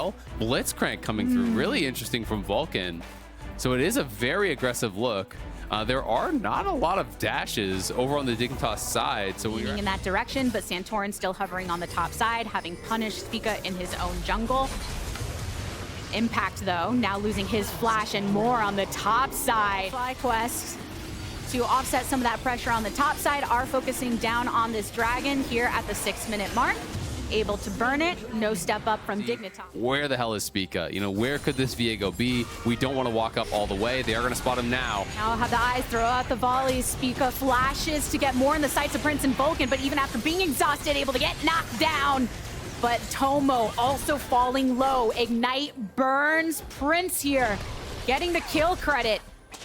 well. Blitzcrank coming through, really interesting from Vulcan. So it is a very aggressive look. There are not a lot of dashes over on the Dignitas side. So Leaning in that direction, but Santorin still hovering on the top side, having punished Spica in his own jungle. Impact, though, now losing his flash and more on the top side. FlyQuest, to offset some of that pressure on the top side, are focusing down on this dragon here at the 6-minute mark. Able to burn it, no step up from Dignitas. Where the hell is Spica? You know, where could this Viego be? We don't want to walk up all the way. They are going to spot him now. Now have the eyes, throw out the volleys. Spica flashes to get more in the sights of Prince and Vulcan, but even after being exhausted, able to get knocked down. But Tomo also falling low. Ignite burns Prince here, getting the kill credit.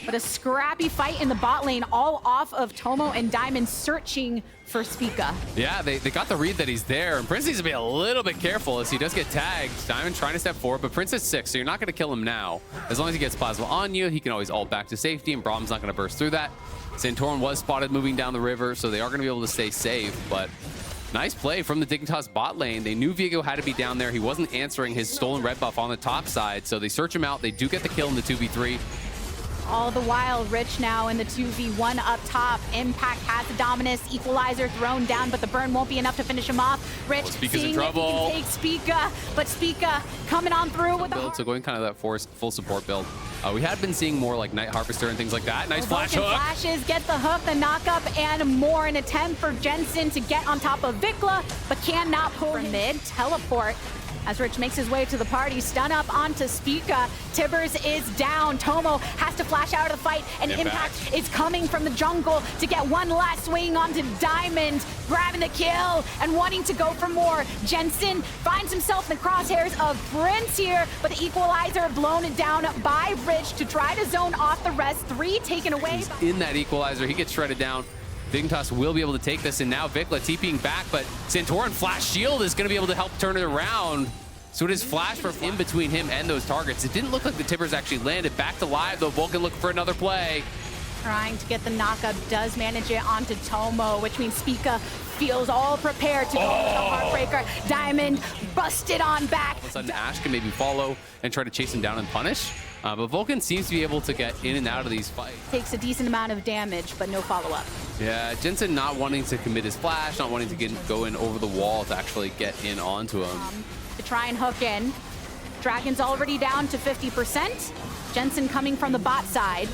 But a scrappy fight in the bot lane, all off of Tomo and Diamond searching for Spica. Yeah, they got the read that he's there, and Prince needs to be a little bit careful as he does get tagged. Diamond trying to step forward, but Prince is 6, so you're not going to kill him now. As long as he gets plasma on you, he can always ult back to safety, and Brahm's not going to burst through that. Santorin was spotted moving down the river, so they are going to be able to stay safe, but nice play from the Dignitas bot lane. They knew Viego had to be down there. He wasn't answering his stolen red buff on the top side, so they search him out. They do get the kill in the 2v3. All the while, Rich now in the 2v1 up top. Impact has the dominance, equalizer thrown down, but the burn won't be enough to finish him off. Rich seeing if he can take Spica, but Spica coming on through with the build, so going kind of that full support build. We had been seeing more like Night Harvester and things like that. Nice flash hook. Flashes, get the hook, the knockup, and more. An attempt for Jensen to get on top of Vikla, but cannot pull him mid. Teleport as Rich makes his way to the party, stun up onto Spica. Tibbers is down. Tomo has to flash out of the fight, and Impact is coming from the jungle to get one last swing onto Diamond, grabbing the kill and wanting to go for more. Jensen finds himself in the crosshairs of Prince here, but the equalizer blown down by Rich to try to zone off the rest. 3 taken away. He's in that equalizer, he gets shredded down. Dignitas will be able to take this, and now Vikla TPing back, but Santorin Flash Shield is going to be able to help turn it around. So it is flash from in between him and those targets. It didn't look like the Tibbers actually landed. Back to live, though. Vulcan looking for another play. Trying to get the knockup, does manage it onto Tomo, which means Spica feels all prepared to go with the Heartbreaker. Diamond busted on back. All of a sudden, Ash can maybe follow and try to chase him down and punish. But Vulcan seems to be able to get in and out of these fights. Takes a decent amount of damage, but no follow-up. Yeah, Jensen not wanting to commit his flash, not wanting to go in over the wall to actually get in onto him. To try and hook in. Dragon's already down to 50%. Jensen coming from the bot side.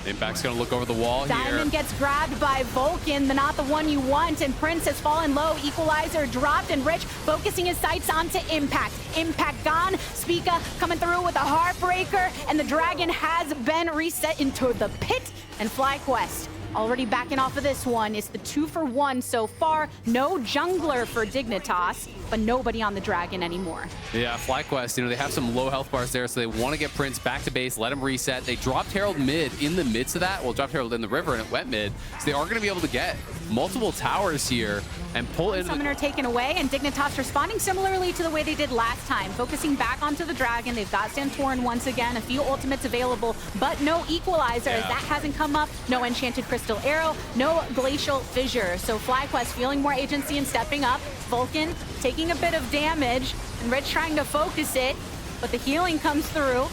Impact's gonna look over the wall here. Diamond gets grabbed by Vulcan, not the one you want, and Prince has fallen low. Equalizer dropped, and Rich focusing his sights onto Impact. Impact gone. Spica coming through with a Heartbreaker, and the Dragon has been reset into the pit. And FlyQuest already backing off of this one. It's the 2-for-1 so far. No jungler for Dignitas, but nobody on the Dragon anymore. Yeah, FlyQuest, you know, they have some low health bars there, so they want to get Prince back to base, let him reset. They dropped Herald mid in the midst of that. Well, dropped Herald in the river, and it went mid. So they are going to be able to get multiple towers here and pull in. Summoner taken away, and Dignitas responding similarly to the way they did last time, focusing back onto the Dragon. They've got Santorin once again, a few ultimates available, but no equalizer. That hasn't come up. No Enchanted Crystal Arrow, no Glacial Fissure. So FlyQuest feeling more agency and stepping up. Vulcan taking a bit of damage, and Rich trying to focus it, but the healing comes through.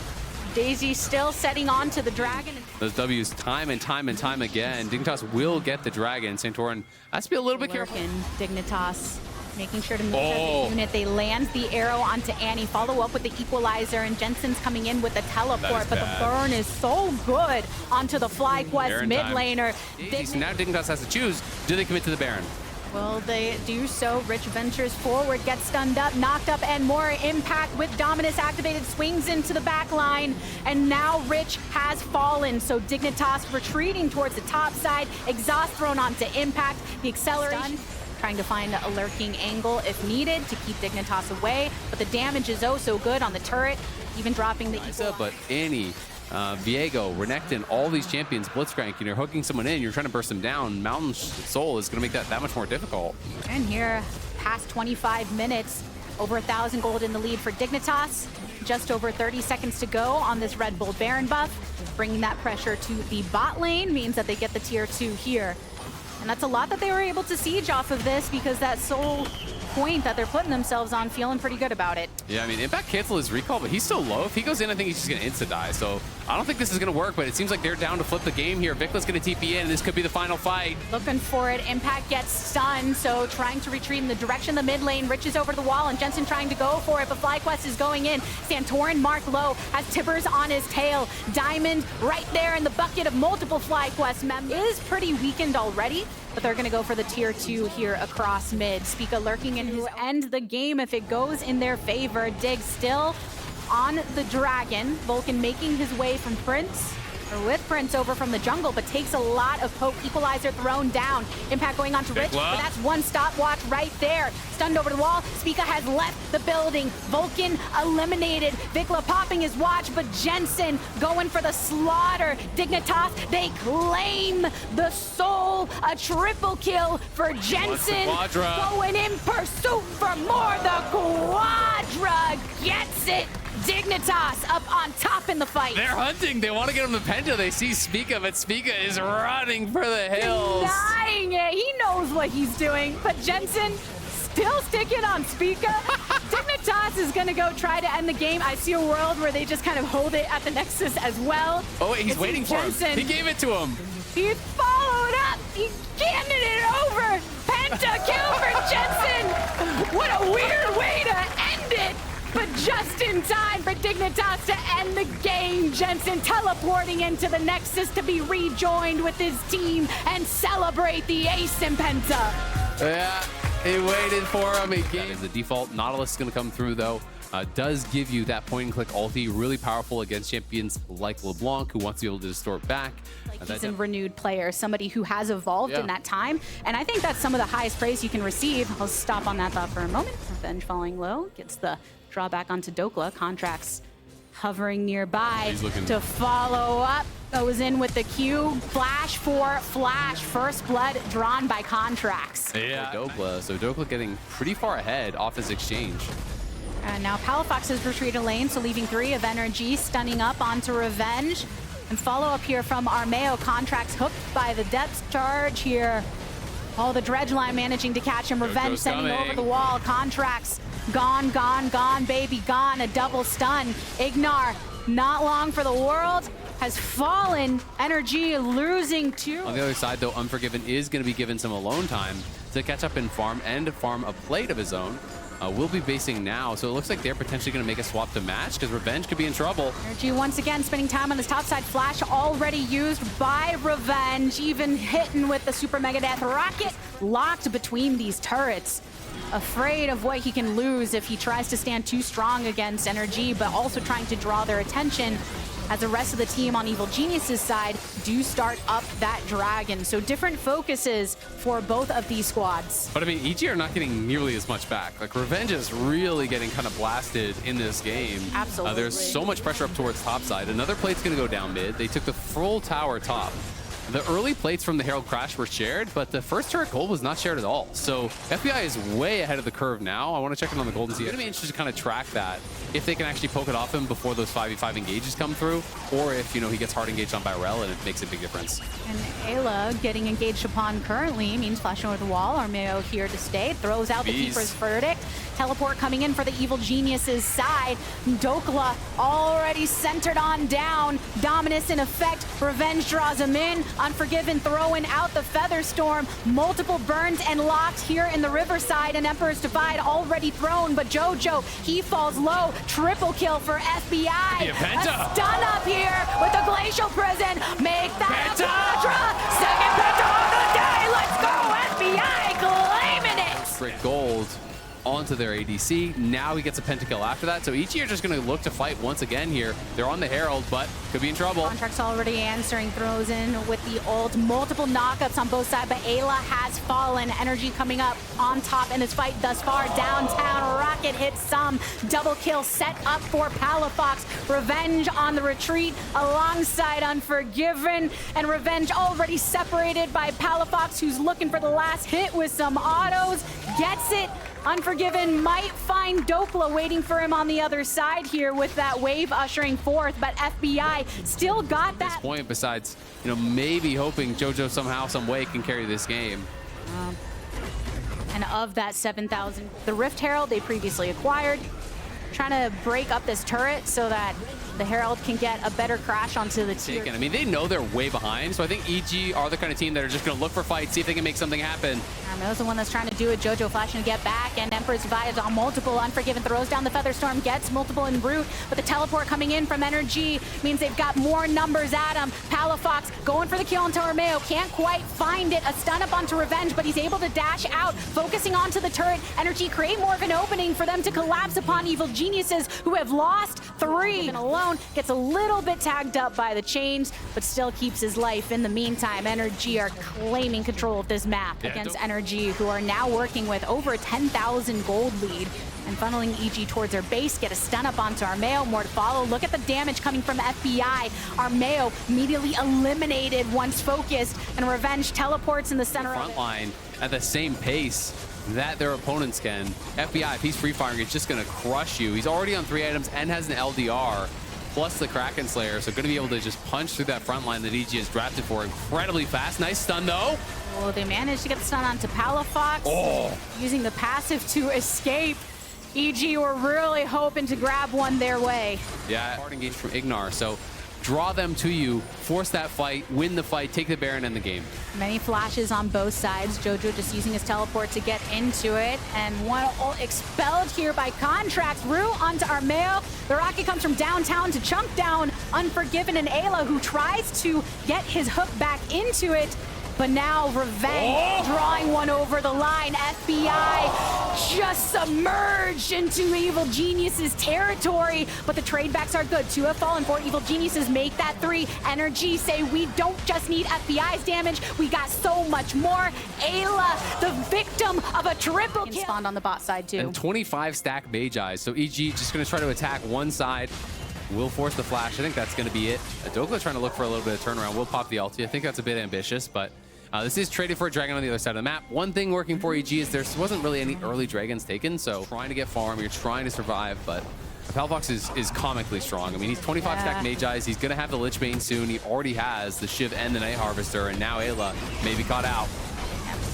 Daisy still setting on to the Dragon. Those W's time and time and time again. Dignitas will get the Dragon. Santorin has to be a little bit careful. Dignitas making sure to move as a unit. They land the arrow onto Annie, follow up with the equalizer, and Jensen's coming in with the teleport, but the burn is so good onto the FlyQuest mid laner. So now Dignitas has to choose, do they commit to the Baron? Will they do so? Rich ventures forward, gets stunned up, knocked up, and more. Impact with Dominus activated, swings into the back line, and now Rich has fallen. So Dignitas retreating towards the top side, exhaust thrown onto Impact, the acceleration. Trying to find a lurking angle if needed to keep Dignitas away, but the damage is oh so good on the turret, even dropping the equalizer. But Annie, Viego, Renekton, all these champions, Blitzcrank, you're hooking someone in, you're trying to burst them down. Mountain Soul is going to make that much more difficult. And here, past 25 minutes, over 1,000 gold in the lead for Dignitas. Just over 30 seconds to go on this Red Bull Baron buff. Bringing that pressure to the bot lane means that they get the tier 2 here. And that's a lot that they were able to siege off of this, because that Soul point that they're putting themselves on, feeling pretty good about it. Yeah, I mean, Impact cancel his recall, but he's still low. If he goes in, I think he's just going to insta-die. So I don't think this is going to work, but it seems like they're down to flip the game here. Vicla's going to TP in, and this could be the final fight. Looking for it. Impact gets stunned, so trying to retreat in the direction of the mid lane. Rich is over the wall, and Jensen trying to go for it, but FlyQuest is going in. Santorin marked low, has Tibbers on his tail. Diamond right there in the bucket of multiple FlyQuest members. Is pretty weakened already, but they're going to go for the tier 2 here across mid. Spica lurking in who end the game if it goes in their favor. Dig still on the dragon. Vulcan making his way from Prince, or with Prince over from the jungle, but takes a lot of poke. Equalizer thrown down. Impact going on to Rich, but that's one stopwatch right there. Stunned over the wall. Spica has left the building. Vulcan eliminated. Vikla popping his watch, but Jensen going for the slaughter. Dignitas, they claim the soul. A triple kill for Jensen. Going in pursuit for more. The Quadra gets it. Dignitas up on top in the fight. They're hunting. They want to get him the Penta. They see Spica, but Spica is running for the hills. Denying it. He knows what he's doing, but Jensen still sticking on Spica. Dignitas is going to go try to end the game. I see a world where they just kind of hold it at the Nexus as well. Oh, wait, he's waiting for him. He gave it to him. He followed up. He canned it over. Penta kill for Jensen. What a weird way to end it. But just in time for Dignitas to end the game. Jensen teleporting into the Nexus to be rejoined with his team and celebrate the ace in Penta. Yeah, he waited for him. He gave the default. Nautilus is going to come through, though. Does give you that point-and-click ulti, really powerful against champions like LeBlanc, who wants to be able to distort back. Like he's a renewed player, somebody who has evolved in that time, and I think that's some of the highest praise you can receive. I'll stop on that thought for a moment. Revenge falling low, gets the draw back onto Dokla. Contracts hovering nearby to follow up. Goes in with the Q. Flash for Flash. First blood drawn by Contracts. Yeah, Dokla. So Dokla getting pretty far ahead off his exchange. And now Palafox has retreated lane, so leaving 3 of energy, stunning up onto Revenge. And follow up here from Armeo. Contracts hooked by the depth charge here. Oh, the dredge line managing to catch him. Revenge sending over the wall. Contracts gone, gone, gone, baby, gone. A double stun. Ignar, not long for the world, has fallen. Energy losing 2. On the other side, though, Unforgiven is going to be given some alone time to catch up and farm a plate of his own. Will be basing now, so it looks like they're potentially going to make a swap to match because Revenge could be in trouble. Energy once again spending time on this top side. Flash already used by Revenge, even hitting with the Super Mega Death Rocket locked between these turrets. Afraid of what he can lose if he tries to stand too strong against Energy, but also trying to draw their attention as the rest of the team on Evil Genius's side do start up that dragon. So different focuses for both of these squads. But I mean, EG are not getting nearly as much back. Like, Revenge is really getting kind of blasted in this game. Absolutely. There's so much pressure up towards top side. Another plate's going to go down mid. They took the full tower top. The early plates from the Herald Crash were shared, but the first turret gold was not shared at all. So FBI is way ahead of the curve now. I want to check in on the gold and see. It's going to be interesting to kind of track that, if they can actually poke it off him before those 5v5 engages come through, or if, he gets hard engaged on by Rel and it makes a big difference. And Ayla getting engaged upon currently means flashing over the wall. Armeo here to stay. Throws out the Keeper's Verdict. Teleport coming in for the Evil Genius's side. Dokla already centered on down. Dominus in effect. Revenge draws him in. Unforgiven throwing out the Featherstorm. Multiple burns and locked here in the Riverside. And Emperor's Divide already thrown, but Jojo, he falls low. Triple kill for FBI. A stun up here with the Glacial Prison. Make that a Penta! Second Penta of the day. Let's go, FBI claiming it. Great gold onto their ADC. Now he gets a pentakill after that. So EG are just going to look to fight once again here. They're on the Herald, but could be in trouble. Contracts already answering, throws in with the ult. Multiple knockups on both sides, but Ayla has fallen. Energy coming up on top in this fight thus far. Downtown, Rocket hits some. Double kill set up for Palafox. Revenge on the retreat alongside Unforgiven. And Revenge already separated by Palafox, who's looking for the last hit with some autos. Gets it. Unforgiven might find Dokla waiting for him on the other side here with that wave ushering forth, but FBI still got that. At this point, besides, maybe hoping Jojo somehow, some way can carry this game. And of that 7,000, the Rift Herald they previously acquired, trying to break up this turret so that the Herald can get a better crash onto the tier. I mean, they know they're way behind, so I think EG are the kind of team that are just going to look for fights, see if they can make something happen. Armeo's the one that's trying to do it. Jojo flashing to get back, and Emperor survives on multiple. Unforgiven throws down the Featherstorm, gets multiple en route, but the teleport coming in from Energy means they've got more numbers at him. Palafox going for the kill onto Armeo, can't quite find it. A stun up onto Revenge, but he's able to dash out, focusing onto the turret. Energy create more of an opening for them to collapse upon Evil Geniuses, who have lost 3. Even alone, gets a little bit tagged up by the chains, but still keeps his life. In the meantime, Energy are claiming control of this map against Energy, who are now working with over a 10,000 gold lead and funneling EG towards their base. Get a stun up onto Armeo, more to follow. Look at the damage coming from FBI. Armeo immediately eliminated once focused, and Revenge teleports in the center front line at the same pace that their opponents can. FBI, if he's free firing, it's just going to crush you. He's already on 3 items and has an LDR, plus the Kraken Slayer, so going to be able to just punch through that front line that EG is drafted for incredibly fast. Nice stun, though. Oh, they managed to get the stun onto Palafox, using the passive to escape. EG were really hoping to grab one their way. Yeah, hard engage from Ignar, so draw them to you, force that fight, win the fight, take the Baron, and the game. Many flashes on both sides. Jojo just using his teleport to get into it, and one ult expelled here by Contracts. Rue onto Armeo. The rocket comes from downtown to chunk down Unforgiven and Ayla, who tries to get his hook back into it. But now Revenge drawing one over the line. FBI just submerged into Evil Geniuses territory, but the trade backs are good. 2 have fallen for Evil Geniuses, make that 3. Energy say we don't just need FBI's damage, we got so much more. Ayla, the victim of a triple kill. Spawned on the bot side too. And 25 stack Magi, so EG just going to try to attack one side. Will force the flash. I think that's going to be it. Dokla trying to look for a little bit of turnaround. Will pop the ulti. I think that's a bit ambitious, but this is traded for a dragon on the other side of the map. One thing working for EG is there wasn't really any early dragons taken, so trying to get farm, you're trying to survive, but Palafox is comically strong. I mean, he's 25 stack Magi's. He's going to have the Lich Bane soon. He already has the Shiv and the Night Harvester, and now Ayla may be caught out.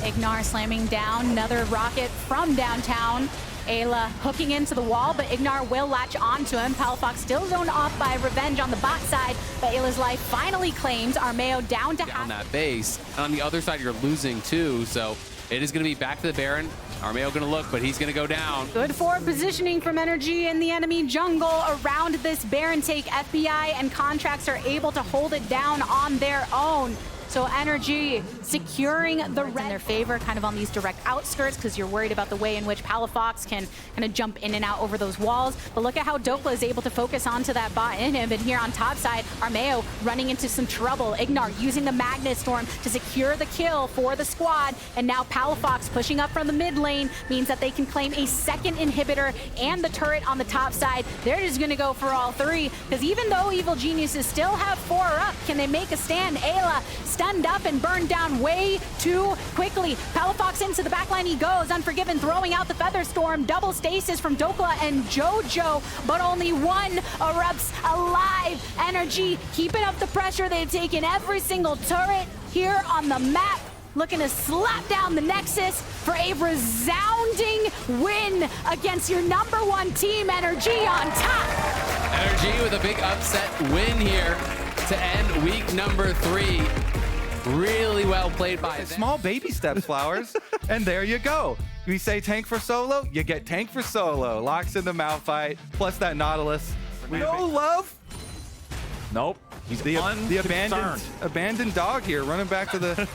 Ignar slamming down, another rocket from downtown. Ayla hooking into the wall, but Ignar will latch onto him. Palafox still zoned off by Revenge on the bot side, but Ayla's life finally claims Armeo down to half. That base. And on the other side, you're losing too, so it is going to be back to the Baron. Armeo going to look, but he's going to go down. Good forward positioning from Energy in the enemy jungle around this Baron take. FBI and Contracts are able to hold it down on their own. So Energy securing the red in their favor, kind of on these direct outskirts, because you're worried about the way in which Palafox can kind of jump in and out over those walls. But look at how Dokla is able to focus onto that bot in him. And here on top side, Armeo running into some trouble. Ignar using the Magnet Storm to secure the kill for the squad. And now Palafox pushing up from the mid lane means that they can claim a second inhibitor and the turret on the top side. They're just going to go for all 3, because even though Evil Geniuses still have 4 up, can they make a stand? Ayla stunned up and burned down way too quickly. Palafox into the backline he goes. Unforgiven throwing out the Featherstorm. Double stasis from Dokla and Jojo, but only one erupts alive. Energy keeping up the pressure. They've taken every single turret here on the map, looking to slap down the Nexus for a resounding win against your #1 team. Energy on top. Energy with a big upset win here to end week number 3. Really well played by them. Small baby steps, Flowers. And there you go. We say tank for solo, you get tank for solo. Locks in the mount fight, plus that Nautilus. No love. Nope. He's The abandoned dog here, running back to the...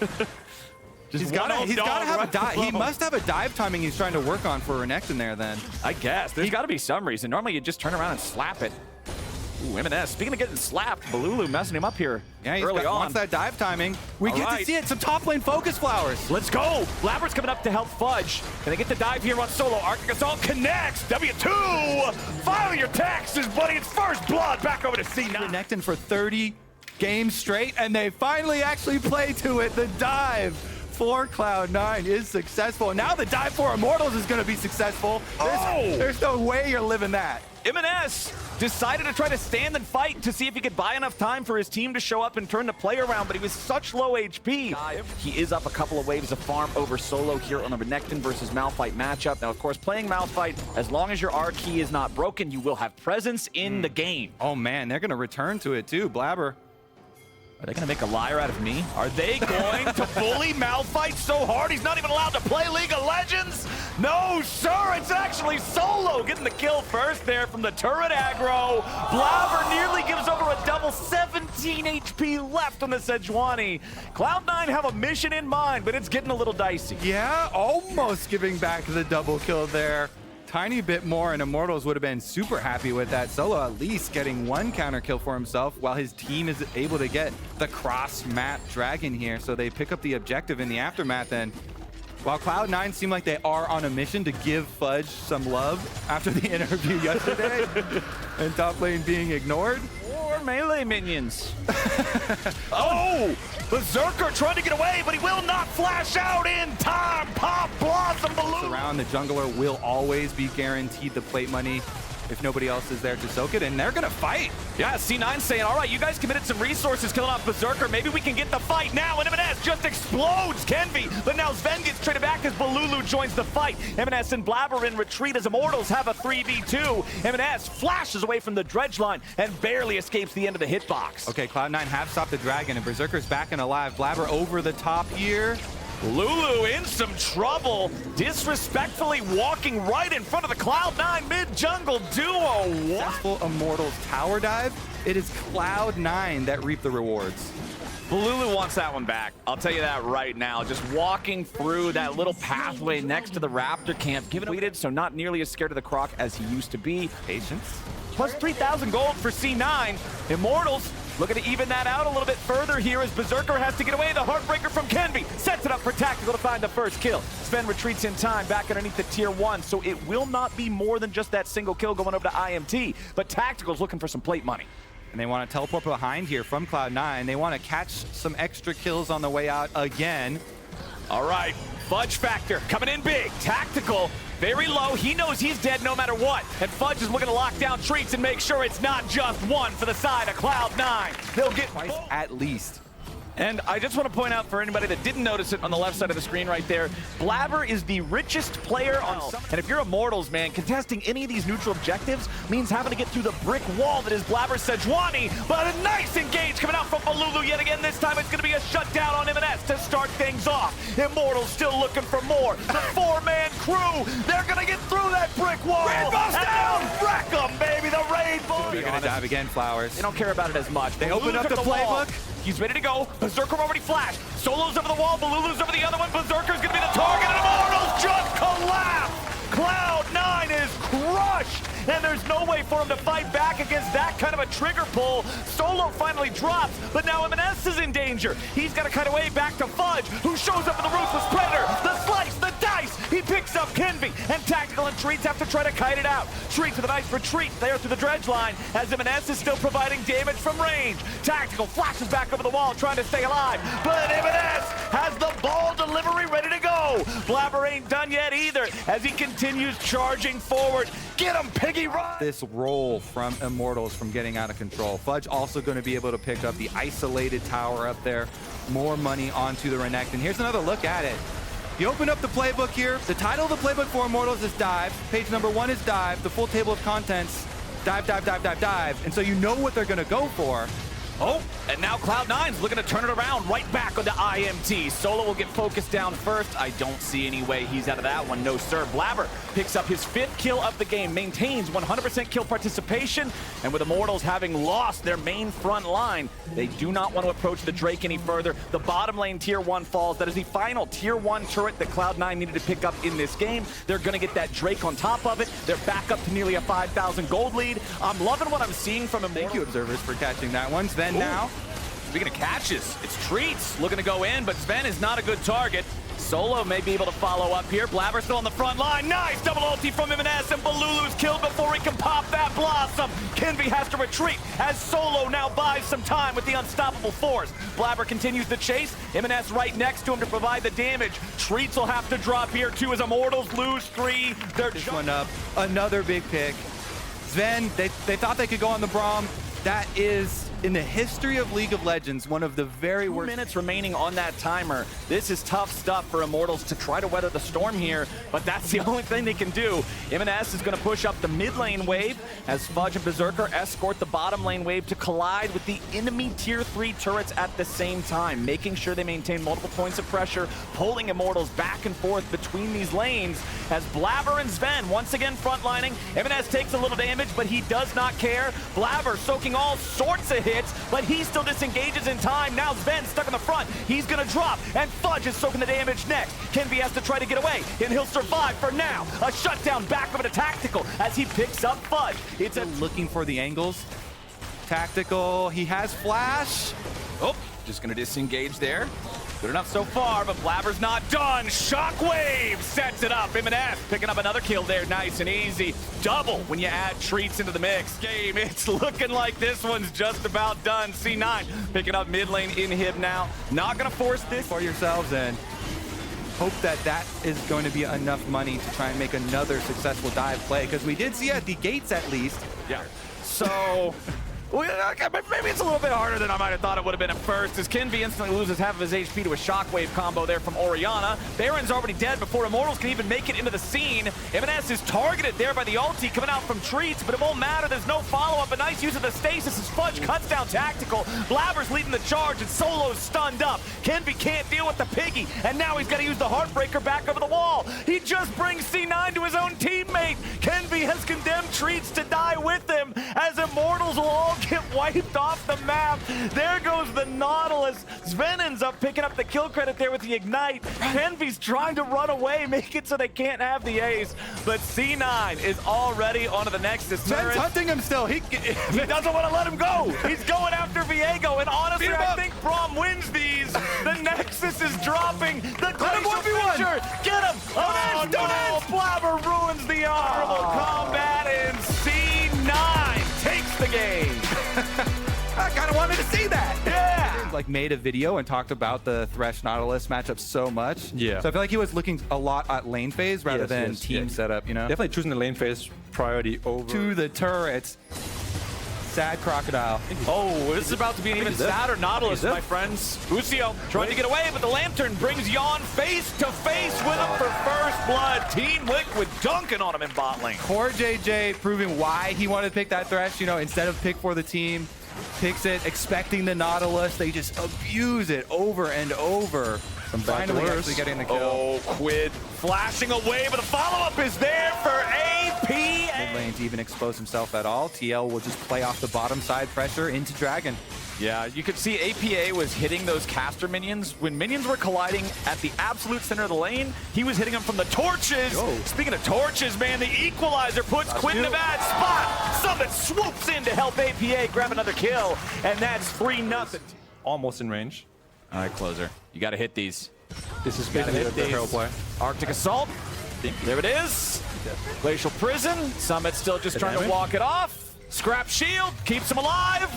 He's got to have a dive. He must have a dive timing he's trying to work on for Renekton there then. I guess. There's got to be some reason. Normally you just turn around and slap it. Ooh, M&S. Speaking of getting slapped, Balulu messing him up here early on. Wants that dive timing. We get to see it. Some top lane focus, Flowers. Let's go. Labyrinth's coming up to help Fudge. Can they get the dive here on solo? Arctic Assault connects. W2. File your taxes, buddy. It's first blood. Back over to C9. Renekton for 30 games straight, and they finally actually play to it. The dive for Cloud9 is successful. And now the dive for Immortals is going to be successful. There's no way you're living that. M&S decided to try to stand and fight to see if he could buy enough time for his team to show up and turn the play around, but he was such low HP. He is up a couple of waves of farm over Solo here on the Renekton versus Malphite matchup. Now, of course, playing Malphite, as long as your R key is not broken, you will have presence in the game. Oh man, they're gonna return to it too, Blabber. Are they going to make a liar out of me? Are they going to bully Malphite so hard he's not even allowed to play League of Legends? No, sir, it's actually Solo getting the kill first there from the turret aggro. Blabber nearly gives over a double, 17 HP left on the Sejuani. Cloud9 have a mission in mind, but it's getting a little dicey. Yeah, almost giving back the double kill there. Tiny bit more, and Immortals would have been super happy with that. Solo at least getting one counter kill for himself while his team is able to get the cross-map dragon here. So they pick up the objective in the aftermath then. While Cloud9 seem like they are on a mission to give Fudge some love after the interview yesterday and top lane being ignored. Or melee minions. Oh! Berserker trying to get away, but he will not flash out in time. Pop Blossom Balloon. Around the jungler will always be guaranteed the plate money if nobody else is there to soak it, and they're gonna fight. Yeah, C9 saying, all right, you guys committed some resources killing off Berserker. Maybe we can get the fight now, and M&S just explodes Kenvi. But now Sven gets traded back as Balulu joins the fight. M&S and Blabber in retreat as Immortals have a 3v2. M&S flashes away from the dredge line and barely escapes the end of the hitbox. Okay, Cloud9 have stopped the dragon, and Berserker's back and alive. Blabber over the top here. Lulu in some trouble, disrespectfully walking right in front of the Cloud9 mid-jungle duo. Successful Immortals tower dive. It is Cloud9 that reap the rewards. Lulu wants that one back. I'll tell you that right now. Just walking through that little pathway next to the Raptor camp, given it so not nearly as scared of the Croc as he used to be. Patience. Plus 3,000 gold for C9. Immortals looking to even that out a little bit further here as Berserker has to get away. The Heartbreaker from Kenvi sets it up for Tactical to find the first kill. Sven retreats in time back underneath the tier 1, so it will not be more than just that single kill going over to IMT, but Tactical's looking for some plate money. And they want to teleport behind here from Cloud9. They want to catch some extra kills on the way out again. All right, Fudge Factor coming in big. Tactical, very low. He knows he's dead no matter what. And Fudge is looking to lock down Treats and make sure it's not just one for the side of Cloud9. They'll get Twice at least. And I just want to point out for anybody that didn't notice it on the left side of the screen right there, Blabber is the richest player on some. And if you're Immortals, man, contesting any of these neutral objectives means having to get through the brick wall that is Blabber's Sejuani. But a nice engage coming out from Balulu yet again. This time it's going to be a shutdown on M&S to start things off. Immortals still looking for more. The four-man crew, they're going to get through that brick wall. Rainbow's down! Wreck them, baby, the Rainbow! They're going to dive again, Flowers. They don't care about it as much. They open up the playbook. He's ready to go. Berserker already flashed. Solo's over the wall. Balulu's over the other one. Berserker's going to be the target. And Immortals just collapse. Cloud9 is crushed. And there's no way for him to fight back against that kind of a trigger pull. Solo finally drops, but now M&S is in danger. He's got to cut away back to Fudge, who shows up in the Ruthless Predator. The slice, the dice. He picks up Kenvi, and Tactical and Treats have to try to kite it out. Treats with a nice retreat there through the dredge line, as M&S is still providing damage from range. Tactical flashes back over the wall, trying to stay alive, but M&S has the ball delivery ready to go. Blabber ain't done yet either, as he continues charging forward. Get him, Piggy, run! This roll from Immortals from getting out of control. Fudge also going to be able to pick up the isolated tower up there. More money onto the Renekton. Here's another look at it. You open up the playbook here. The title of the playbook for Immortals is Dive. Page number 1 is Dive. The full table of contents, dive, dive, dive, dive, dive. And so you know what they're going to go for. Oh, and now Cloud9's looking to turn it around right back onto IMT. Solo will get focused down first. I don't see any way he's out of that one. No, sir. Blabber picks up his 5th kill of the game, maintains 100% kill participation, and with Immortals having lost their main front line, they do not want to approach the Drake any further. The bottom lane tier 1 falls. That is the final tier 1 turret that Cloud9 needed to pick up in this game. They're going to get that Drake on top of it. They're back up to nearly a 5,000 gold lead. I'm loving what I'm seeing from Immortals. Thank you, observers, for catching that one. Sven now. Speaking of catches, it's Treats looking to go in, but Sven is not a good target. Solo may be able to follow up here. Blabber still on the front line. Nice double ulti from M&S, and Balulu's killed before he can pop that Blossom. Kenvi has to retreat as Solo now buys some time with the unstoppable force. Blabber continues the chase. M&S right next to him to provide the damage. Treats will have to drop here too as Immortals lose 3. They're this one up. Another big pick. Sven, they thought they could go on the Braum. That is, in the history of League of Legends, one of the very 2 worst. minutes remaining on that timer. This is tough stuff for Immortals to try to weather the storm here, but that's the only thing they can do. M&S is going to push up the mid lane wave as Fudge and Berserker escort the bottom lane wave to collide with the enemy tier 3 turrets at the same time, making sure they maintain multiple points of pressure, pulling Immortals back and forth between these lanes as Blabber and Sven once again frontlining. M&S takes a little damage, but he does not care. Blabber soaking all sorts of hits, but he still disengages in time. Now Sven stuck in the front. He's gonna drop, and Fudge is soaking the damage next. Kenby has to try to get away, and he'll survive for now. A shutdown back of a tactical as he picks up Fudge. It's Looking for the angles. Tactical, he has flash. Oh, just gonna disengage there. Good enough so far, but Blabber's not done. Shockwave sets it up. M&S picking up another kill there, nice and easy. Double when you add treats into the mix. Game, it's looking like this one's just about done. C9 picking up mid lane inhib now. Not gonna force this. For yourselves and hope that that is going to be enough money to try and make another successful dive play, because we did see at the gates at least. Yeah. So, maybe it's a little bit harder than I might have thought it would have been at first, as Kenby instantly loses half of his HP to a shockwave combo there from Orianna. Baron's already dead before Immortals can even make it into the scene. M&S is targeted there by the ulti coming out from Treats, but it won't matter. There's no follow-up. A nice use of the stasis as Fudge cuts down tactical. Blabber's leading the charge, and Solo's stunned up. Kenby can't deal with the piggy, and now he's got to use the Heartbreaker back over the wall. He just brings C9 to his own teammate. Kenby has condemned Treats to die with him, as Immortals will all get wiped off the map. There goes the Nautilus. Sven ends up picking up the kill credit there with the Ignite. Kenby's trying to run away, make it so they can't have the ace. But C9 is already onto the Nexus Sven's turret. hunting him still. He doesn't want to let him go. He's going after Viego, and honestly, I think Braum wins these. The Nexus is dropping. The Glacial 1v1. Fissure. Get him. Oh, no. Blabber ruins the honorable combat, and C9 takes the game. I kind of wanted to see that. Yeah. Like made a video and talked about the Thresh Nautilus matchup so much. Yeah. So I feel like he was looking a lot at lane phase rather than team setup, you know? Definitely choosing the lane phase priority over. To the turrets. Sad crocodile. Oh, this is about to be an even sadder Nautilus, my friends. Ucio trying to get away, but the Lantern brings Yon face to face with him for first blood. Team Liquid dunking on him in bot lane. Core JJ proving why he wanted to pick that Thresh, you know, instead of pick for the team. Picks it, expecting the Nautilus. They just abuse it over and over. Finally actually getting the kill. Oh, Quid flashing away, but the follow-up is there for AP. Mid lane to even expose himself at all. TL will just play off the bottom side pressure into Dragon. Yeah, you could see APA was hitting those caster minions. When minions were colliding at the absolute center of the lane, he was hitting them from the torches. Oh. Speaking of torches, man, the equalizer puts Quid in a bad spot. Summit swoops in to help APA grab another kill, and that's 3-0. Almost in range. All right, Closer, you got to hit these. This is basically the hero play. Arctic Assault. There it is. Glacial Prison. Summit still just trying to walk it off. Scrap Shield keeps him alive.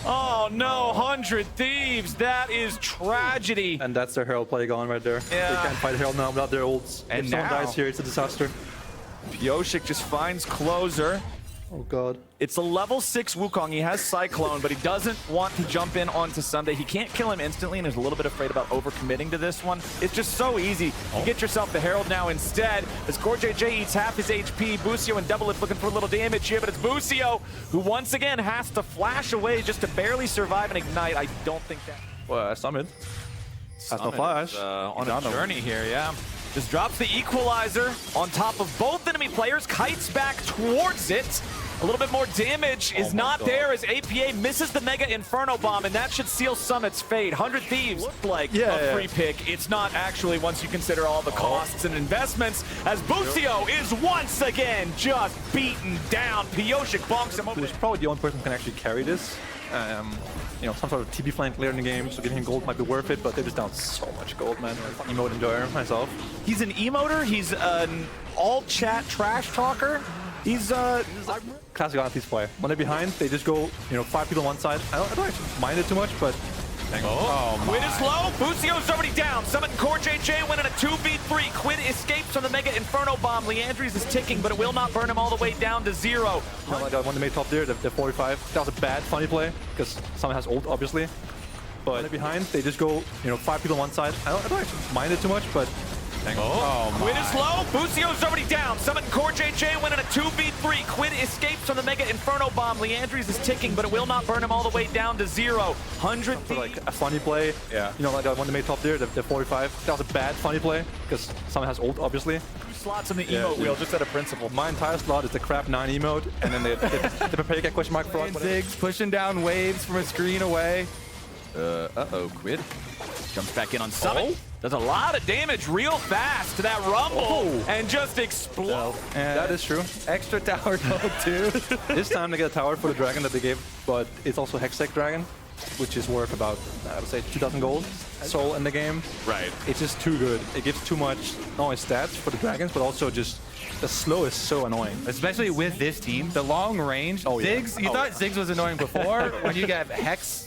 Oh no, 100 Thieves. That is tragedy. And that's their herald play going right there. Yeah. They can't fight herald now without their ults. And if someone now- dies here, it's a disaster. Pioshik just finds Closer. Oh god. It's a level 6 Wukong. He has Cyclone, but he doesn't want to jump in onto Sunday. He can't kill him instantly and is a little bit afraid about overcommitting to this one. It's just so easy. You get yourself the Herald now instead. As Core JJ eats half his HP, Busio and Double Lift looking for a little damage here, but it's Busio who once again has to flash away just to barely survive and ignite. I don't think that... Well, Summit. Has no flash. On a journey here, yeah. Just drops the equalizer on top of both enemy players, kites back towards it. A little bit more damage is not there as APA misses the Mega Inferno Bomb, and that should seal Summit's fate. 100 Thieves looked like a free pick. It's not actually once you consider all the costs and investments, as Busio is once again just beaten down. Pioshik bonks him over. Who's probably the only person who can actually carry this. You know, some sort of TB flank later in the game, so getting gold might be worth it, but they're just down so much gold, man. Emote enjoyer myself. He's an emoter. He's an all-chat trash talker. He's Classic Aunties play. When they're behind, they just go, you know, 5 people on one side. I don't actually mind it too much, but Quid is low. Busio's already down. Summit and Core JJ win in a 2v3. Quid escapes from the Mega Inferno Bomb. Leandries is ticking, but it will not burn him all the way down to 0. Like when they made top there, the 45. That was a bad funny play because someone has ult, obviously. But when they're behind, they just go, 5 people on one side. I don't actually mind it too much, but. Quid is low. Busio's already down. Summit and Core JJ win in a 2v3. Quid escapes from the Mega Inferno Bomb. Leandries is ticking, but it will not burn him all the way down to 0. 100 For like a funny play, like when they made top there, the 45. That was a bad funny play because someone has ult, obviously. slots in the emote wheel, just out of principle. My entire slot is the crap 9 emote, and then the prepare get question mark front. Ziggs pushing down waves from a screen away. Uh-oh, Quid jumps back in on Summit. Does a lot of damage real fast to that Rumble and just explodes. That is true. Extra tower gold too. This time they get a tower for the dragon that they gave, but it's also Hextech Dragon, which is worth about, I would say, 2,000 gold soul in the game. Right. It's just too good. It gives too much, not only stats for the dragons, but also just the slow is so annoying. Especially with this team, the long range. Ziggs, you thought Ziggs was annoying before. When you get Hex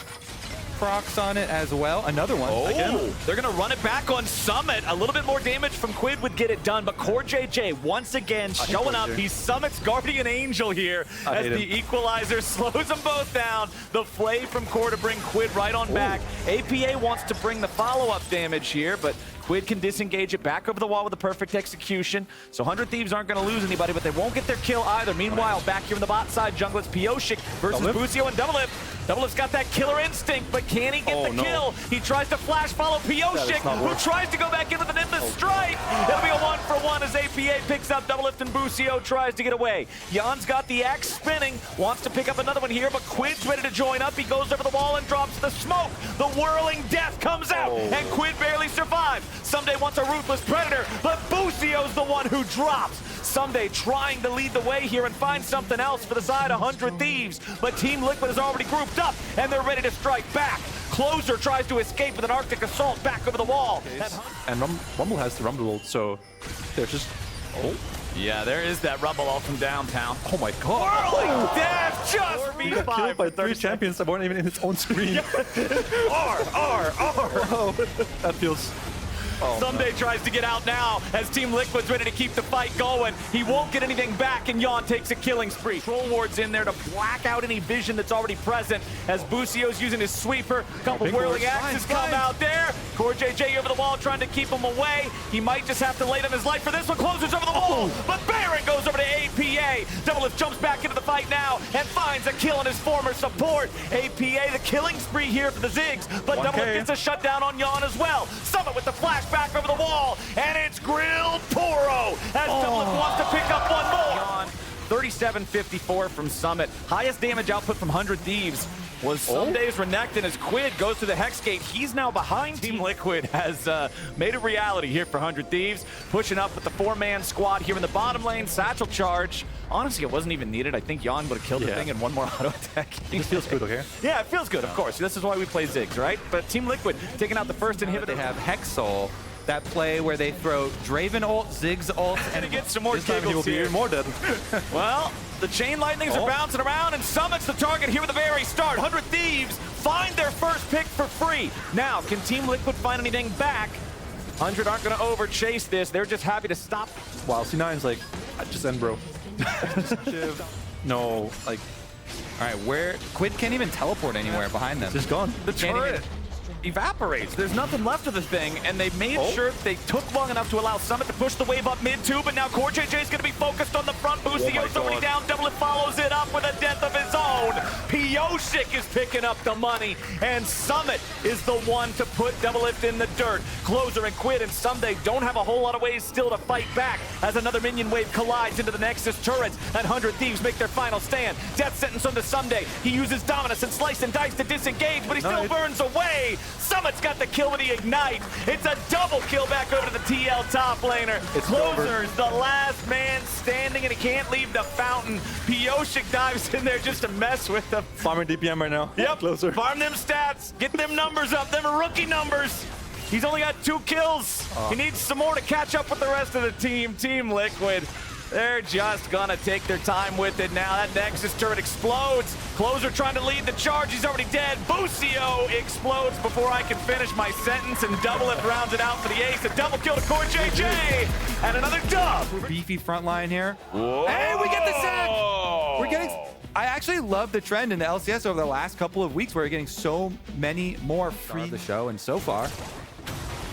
procs on it as well. Another one. Again. They're going to run it back on Summit. A little bit more damage from Quid would get it done, but Core JJ once again showing up. He's Summit's guardian angel here as the equalizer slows them both down. The play from Core to bring Quid right on back. APA wants to bring the follow-up damage here, but Quid can disengage it back over the wall with a perfect execution. So 100 Thieves aren't going to lose anybody, but they won't get their kill either. Meanwhile, back here on the bot side, jungle, it's Pioshik versus Busio and Doublelift. Doublelift's got that killer instinct, but can he get the kill? He tries to flash follow Pioshik, who tries to go back in with an endless strike. It'll be a 1-for-1 as APA picks up Doublelift and Busio tries to get away. Jan's got the axe spinning, wants to pick up another one here, but Quid's ready to join up. He goes over the wall and drops the smoke. The whirling death comes out, and Quid barely survives. Someday wants a ruthless predator, but Busio's the one who drops. Someday trying to lead the way here and find something else for the side of 100 Thieves, but Team Liquid is already grouped up and they're ready to strike back. Closer tries to escape with an Arctic Assault back over the wall. And Rumble has the Rumble ult, so there's just... Yeah, there is that Rumble ult from downtown. Oh my god. Whirling death just V5 killed by 3 champions that weren't even in its own screen. R. That feels... Someday tries to get out now as Team Liquid's ready to keep the fight going. He won't get anything back, and Jan takes a killing spree. Troll Ward's in there to black out any vision that's already present as Busio's using his sweeper. Couple whirling axes come out there. Core JJ over the wall trying to keep him away. He might just have to lay down his life for this one. Closes over the wall, but Baron goes over to APA. Doublelift jumps back into the fight now and finds a kill on his former support. APA, the killing spree here for the Ziggs, but Doublelift gets a shutdown on Jan as well. Summit with the flash back over the wall, and it's Grilled Poro as Doublelift wants to pick up one more. 37-54 from Summit. Highest damage output from 100 Thieves was Sunday's Renekton as Quid goes through the Hex Gate. He's now behind. Team Liquid has made it reality here for 100 Thieves. Pushing up with the 4-man squad here in the bottom lane. Satchel charge. Honestly, it wasn't even needed. I think Jan would have killed the thing in one more auto attack. It feels good, okay? Yeah, it feels good, of course. This is why we play Ziggs, right? But Team Liquid taking out the first inhibitor. They have Hexol. That play where they throw Draven ult, Ziggs ult, and it gets some more giggles he will be even more dead. Well, the chain lightnings are bouncing around, and Summit's the target here at the very start. 100 Thieves find their first pick for free. Now, can Team Liquid find anything back? 100 aren't going to overchase this. They're just happy to stop. Wow, C9's like, just end, bro. No, like... All right, where... Quid can't even teleport anywhere behind them. Just gone. The turret evaporates. There's nothing left of the thing, and they made sure they took long enough to allow Summit to push the wave up mid too, but now Core JJ is going to be focused on the front. Busio's already down. Doublelift follows it up with a death of his own. Pioshik is picking up the money, and Summit is the one to put Doublelift in the dirt. Closer and Quid and Someday don't have a whole lot of ways still to fight back as another minion wave collides into the Nexus turrets, and 100 Thieves make their final stand. Death sentence onto Someday. He uses Dominus and Slice and Dice to disengage, but he still burns away. Summit's got the kill with the Ignite. It's a double kill back over to the TL top laner. Closer's the last man standing, and he can't leave the fountain. Pioshik dives in there just to mess with them. Farming DPM right now. Yep, Closer. Farm them stats. Get them numbers up. Them are rookie numbers. He's only got 2 kills. He needs some more to catch up with the rest of the team. Team Liquid They're just gonna take their time with it now. That Nexus turret explodes. Closer trying to lead the charge. He's already dead. Busio explodes before I can finish my sentence, and Double It rounds it out for the ace. A double kill to Core JJ, and another dub. Beefy front line here. Whoa. Hey, we get the sack! We're getting... I actually love the trend in the LCS over the last couple of weeks where we're getting so many more free of the show, and so far,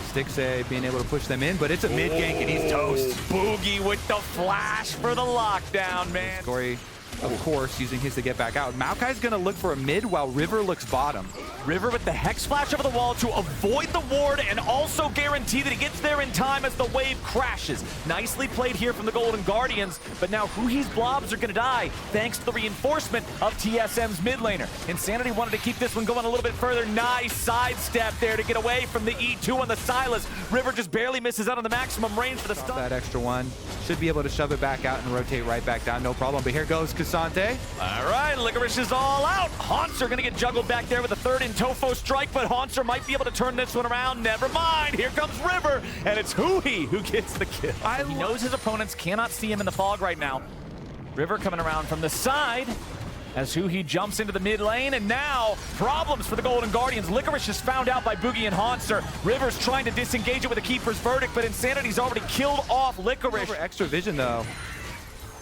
Stixay being able to push them in, but it's a mid gank and he's toast. Boogie with the flash for the lockdown, man. Corey, of course, using his to get back out. Maokai's gonna look for a mid while River looks bottom. River with the Hex Flash over the wall to avoid the ward and also guarantee that he gets there in time as the wave crashes. Nicely played here from the Golden Guardians, but now Huhi's blobs are gonna die thanks to the reinforcement of TSM's mid laner. Insanity wanted to keep this one going a little bit further. Nice sidestep there to get away from the E2 on the Silas. River just barely misses out on the maximum range for the stun. That extra one. Should be able to shove it back out and rotate right back down, no problem. But here goes Cassante. All right, Licorice is all out. Haunter gonna get juggled back there with a third in Tofo strike, but Haunter might be able to turn this one around. Never mind, here comes River, and it's Huhi who gets the kill. He knows his opponents cannot see him in the fog right now. River coming around from the side as Huhi jumps into the mid lane, and now problems for the Golden Guardians. Licorice is found out by Boogie and Haunter. River's trying to disengage it with a Keeper's Verdict, but Insanity's already killed off Licorice. Over extra vision though.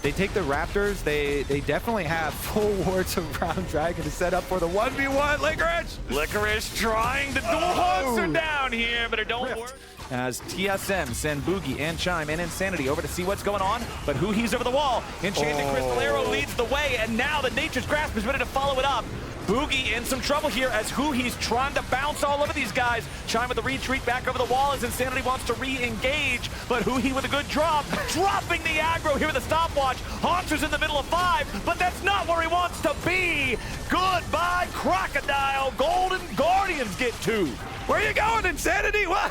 They take the Raptors. They definitely have full wards around Dragon to set up for the 1v1. Licorice! Licorice trying to duel Haunter down here, but it don't work. As TSM send Boogie and Chime and Insanity over to see what's going on, but Huhi's over the wall. Enchanted Crystal Arrow leads the way, and now the Nature's Grasp is ready to follow it up. Boogie in some trouble here as Huhi's trying to bounce all over these guys. Chime with the retreat back over the wall as Insanity wants to re-engage, but Huhi with a good drop, dropping the aggro here with a stopwatch. Haunter's in the middle of 5, but that's not where he wants to be. Goodbye, Crocodile. Golden Guardians get 2. Where are you going, Insanity? What?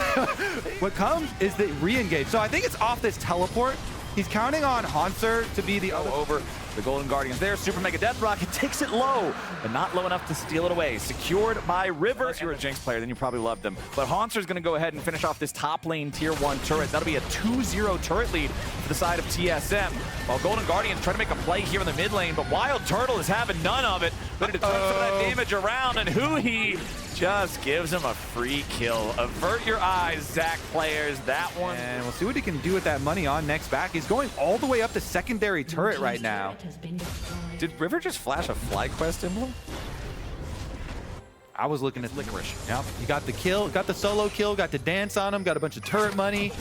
What comes is the re-engage. So I think it's off this teleport. He's counting on Haunter to be the other. Over the Golden Guardians there. Super Mega Death Rocket takes it low, but not low enough to steal it away. Secured by River. If you're a Jinx player, then you probably loved him. But Haunter's going to go ahead and finish off this top lane tier 1 turret. That'll be a 2-0 turret lead for the side of TSM. While Golden Guardians try to make a play here in the mid lane, but Wild Turtle is having none of it. Ready to turn some of that damage around, and Huhi just gives him a free kill. Avert your eyes, Zach players. That one. And we'll see what he can do with that money on next back. He's going all the way up the secondary turret right now. Did River just flash a FlyQuest emblem? I was looking at Licorice. Yep, he got the kill, got the solo kill, got the dance on him, got a bunch of turret money.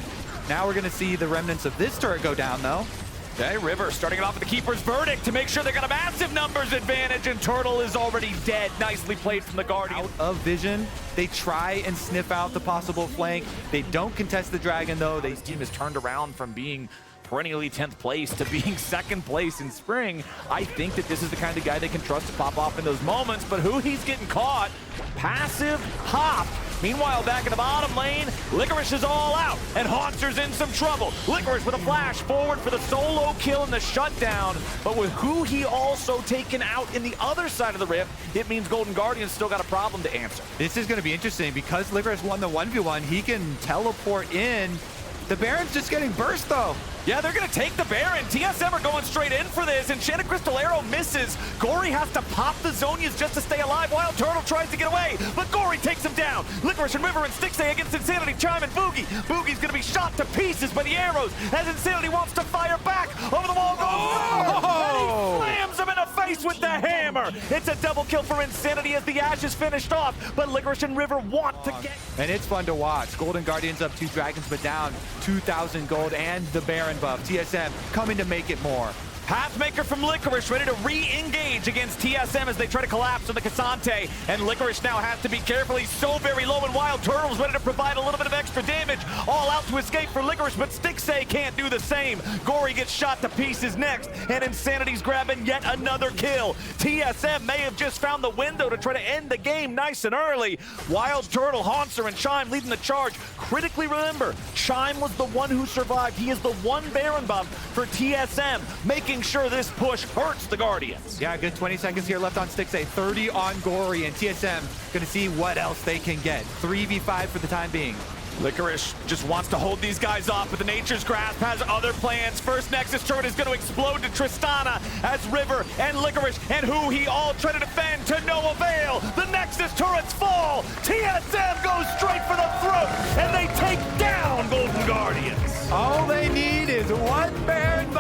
Now we're gonna see the remnants of this turret go down though. Okay, River starting it off with the Keeper's Verdict to make sure they got a massive numbers advantage, and Turtle is already dead. Nicely played from the Guardian. Out of vision, they try and sniff out the possible flank. They don't contest the Dragon though. This team has turned around from being perennially 10th place to being 2nd place in spring. I think that this is the kind of guy they can trust to pop off in those moments, but Huhi's getting caught. Passive hop. Meanwhile, back in the bottom lane, Licorice is all out, and Haunter's in some trouble. Licorice with a flash forward for the solo kill and the shutdown, but with Huhi also taken out in the other side of the rift, it means Golden Guardians still got a problem to answer. This is going to be interesting because Licorice won the 1v1. He can teleport in. The Baron's just getting burst though. Yeah, they're going to take the Baron. TSM are going straight in for this. Enchanted Crystal Arrow misses. Gory has to pop the Zonias just to stay alive. Wild Turtle tries to get away, but Gory takes him down. Licorice and River and Stixay against Insanity, Chime and Boogie. Boogie's going to be shot to pieces by the arrows as Insanity wants to fire back. Over the wall goes and he slams him in the face with the hammer. It's a double kill for Insanity as the Ash is finished off, but Licorice and River want to get... And it's fun to watch. Golden Guardians up 2 dragons, but down 2,000 gold and the Baron buff. TSM coming to make it more. Pathmaker from Licorice ready to re-engage against TSM as they try to collapse on the Cassante, and Licorice now has to be careful. He's so very low, and Wild Turtle's ready to provide a little bit of extra damage. All out to escape for Licorice, but Stixay can't do the same. Gory gets shot to pieces next, and Insanity's grabbing yet another kill. TSM may have just found the window to try to end the game nice and early. Wild Turtle, Haunter, and Chime leading the charge. Critically remember, Chime was the one who survived. He is the one Baron buff for TSM, making sure this push hurts the Guardians. Yeah, good 20 seconds here left on Stixay. 30 on Gory, and TSM gonna see what else they can get. 3v5 for the time being. Licorice just wants to hold these guys off, but the Nature's Grasp has other plans. First Nexus turret is going to explode to Tristana as River and Licorice and Who He all try to defend to no avail. The Nexus turrets fall. TSM goes straight for the throat, and they take down Golden Guardians. All they need is one Baron